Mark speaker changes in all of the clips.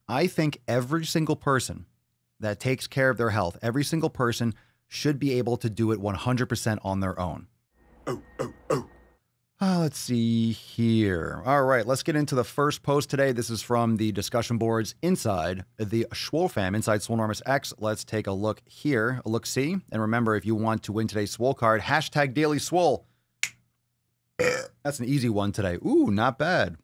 Speaker 1: I think every single person that takes care of their health, every single person should be able to do it 100% on their own. Let's see here. All right, let's get into the first post today. This is from the discussion boards inside the Swole fam, inside Swolenormous X. Let's take a look here, a look-see. And remember, if you want to win today's Swole card, hashtag Daily Swole. That's an easy one today. Ooh, not bad.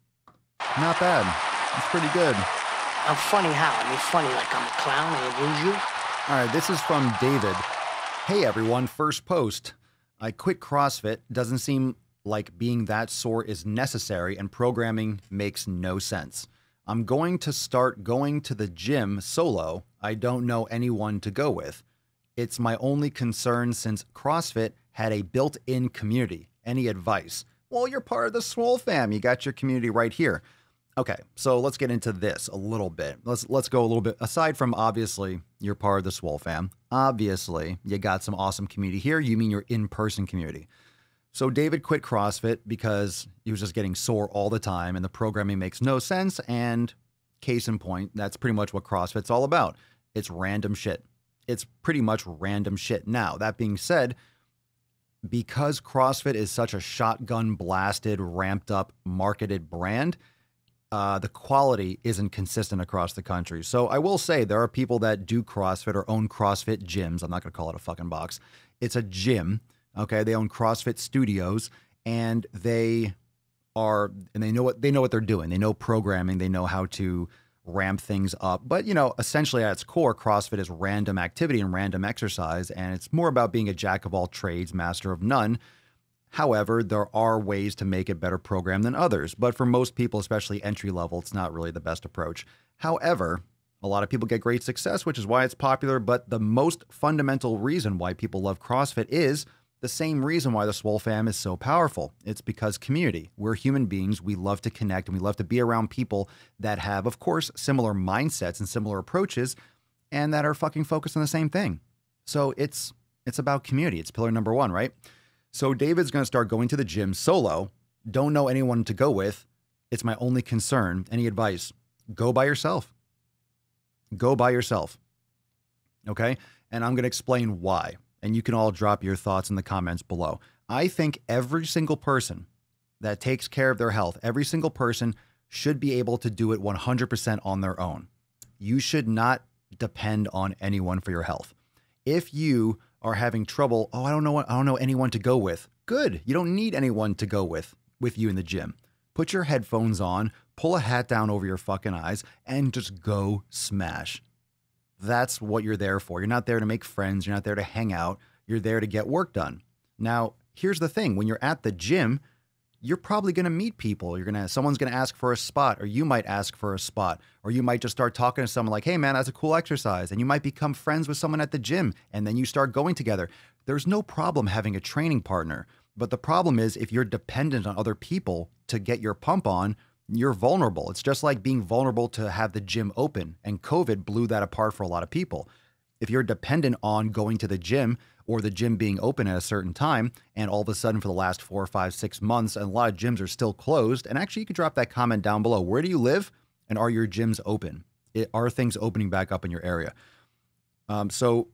Speaker 1: Not bad. That's pretty good.
Speaker 2: I'm funny how? I mean, funny like I'm a clown and I lose you?
Speaker 1: All right, this is from David. Hey, everyone. First post. I quit CrossFit. Doesn't seem like being that sore is necessary, and programming makes no sense. I'm going to start going to the gym solo. I don't know anyone to go with. It's my only concern since CrossFit had a built-in community. Any advice? Well, you're part of the Swole fam. You got your community right here. Okay, so let's get into this a little bit. Let's go a little bit, aside from obviously you're part of the Swole fam. Obviously, you got some awesome community here. You mean your in-person community. So David quit CrossFit because he was just getting sore all the time and the programming makes no sense. And case in point, that's pretty much what CrossFit's all about. It's random shit. It's pretty much random shit. Now, that being said, because CrossFit is such a shotgun blasted, ramped up, marketed brand, the quality isn't consistent across the country. So I will say there are people that do CrossFit or own CrossFit gyms. I'm not going to call it a fucking box. It's a gym. Okay, they own CrossFit studios, and they know what they're doing. They know programming. They know how to ramp things up. But you know, essentially at its core, CrossFit is random activity and random exercise, and it's more about being a jack of all trades, master of none. However, there are ways to make it better programmed than others. But for most people, especially entry level, it's not really the best approach. However, a lot of people get great success, which is why it's popular. But the most fundamental reason why people love CrossFit is the same reason why the Swole fam is so powerful. It's because community. We're human beings. We love to connect and we love to be around people that have, of course, similar mindsets and similar approaches and that are fucking focused on the same thing. So it's about community. It's pillar number one, right? So David's going to start going to the gym solo. Don't know anyone to go with. It's my only concern. Any advice? Go by yourself. Go by yourself. Okay? And I'm going to explain why. And you can all drop your thoughts in the comments below. I think every single person that takes care of their health, every single person should be able to do it 100% on their own. You should not depend on anyone for your health. If you are having trouble, I don't know anyone to go with. Good. You don't need anyone to go with you in the gym. Put your headphones on, pull a hat down over your fucking eyes, and just go smash. That's what you're there for. You're not there to make friends. You're not there to hang out. You're there to get work done. Now, here's the thing. When you're at the gym, you're probably going to meet people. Someone's going to ask for a spot, or you might ask for a spot, or you might just start talking to someone like, hey man, that's a cool exercise. And you might become friends with someone at the gym, and then you start going together. There's no problem having a training partner. But the problem is if you're dependent on other people to get your pump on, you're vulnerable. It's just like being vulnerable to have the gym open, and COVID blew that apart for a lot of people. If you're dependent on going to the gym or the gym being open at a certain time, and all of a sudden for the last 4, 5, 6 months, and a lot of gyms are still closed, and actually you can drop that comment down below. Where do you live, and are your gyms open? Are things opening back up in your area? So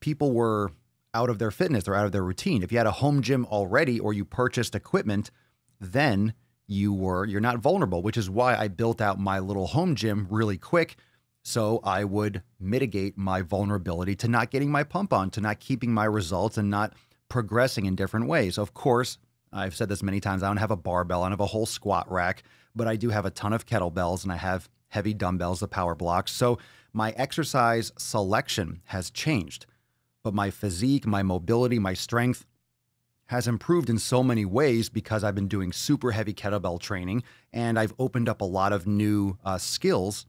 Speaker 1: people were out of their fitness, they're out of their routine. If you had a home gym already or you purchased equipment, then you're not vulnerable, which is why I built out my little home gym really quick. So I would mitigate my vulnerability to not getting my pump on, to not keeping my results and not progressing in different ways. Of course, I've said this many times, I don't have a barbell, I don't have a whole squat rack, but I do have a ton of kettlebells and I have heavy dumbbells, the power blocks. So my exercise selection has changed, but my physique, my mobility, my strength has improved in so many ways because I've been doing super heavy kettlebell training and I've opened up a lot of new skills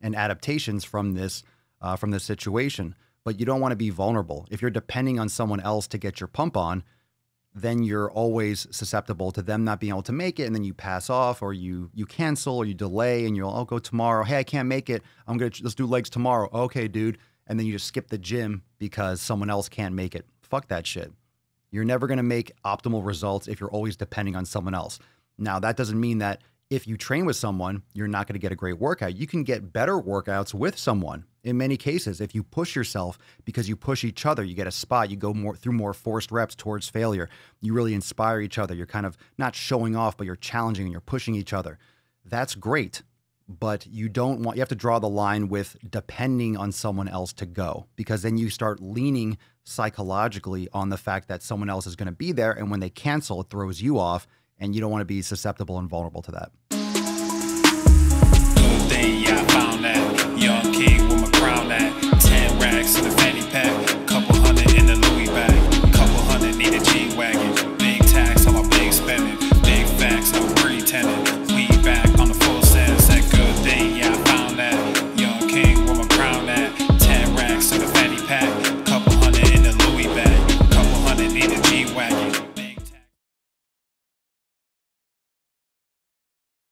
Speaker 1: and adaptations from this situation. But you don't want to be vulnerable. If you're depending on someone else to get your pump on, then you're always susceptible to them not being able to make it, and then you pass off or you cancel or you delay and I'll go tomorrow. Hey, I can't make it. Let's do legs tomorrow. Okay, dude. And then you just skip the gym because someone else can't make it. Fuck that shit. You're never going to make optimal results if you're always depending on someone else. Now, that doesn't mean that if you train with someone, you're not going to get a great workout. You can get better workouts with someone. In many cases, if you push yourself because you push each other, you get a spot, you go through more forced reps towards failure. You really inspire each other. You're kind of not showing off, but you're challenging and you're pushing each other. That's great, but you have to draw the line with depending on someone else to go, because then you start leaning psychologically on the fact that someone else is going to be there. And when they cancel, it throws you off, and you don't want to be susceptible and vulnerable to that.